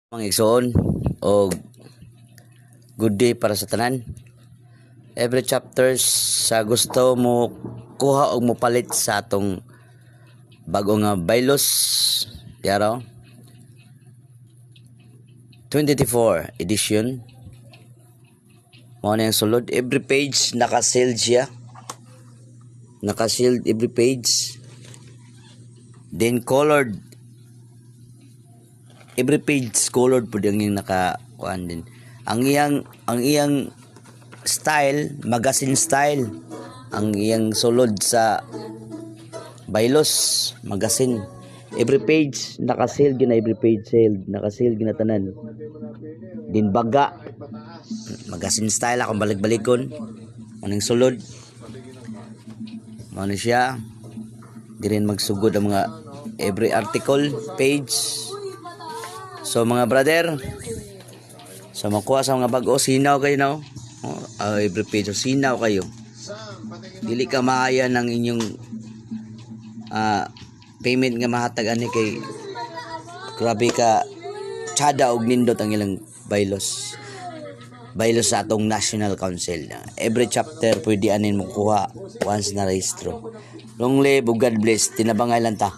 Mga igsoon o good day para sa tanan. Every chapters sa gusto mo kuha o mo palit sa atong bago nga bylaws yaro 2024 edition. Mo na yung sulod, every page naka-sealed siya. Naka-sealed every page. Then colored, every page colored po yung naka-kuan din. Ang iyang style, magazine style. Ang iyang sulod sa bylaws, magazine. Every page naka-sealed gina, every page sealed, naka-sealed gina tanan. Din baga, magazine style akong balik-balikon. Anong sulod? Ano siya? Di rin magsugod ang mga every article page. So mga brother, so makuha sa mga bago, sinaw kayo no? Every page, so sinaw kayo. Dili ka maaya ng inyong payment nga mahatag ani kay grabe ka tsada og nindot ang ilang bylaws. Bylaws sa atong National Council. Every chapter pwede anin mo kuha once na rehistro. Long live, God bless. Tinabangay lang ta.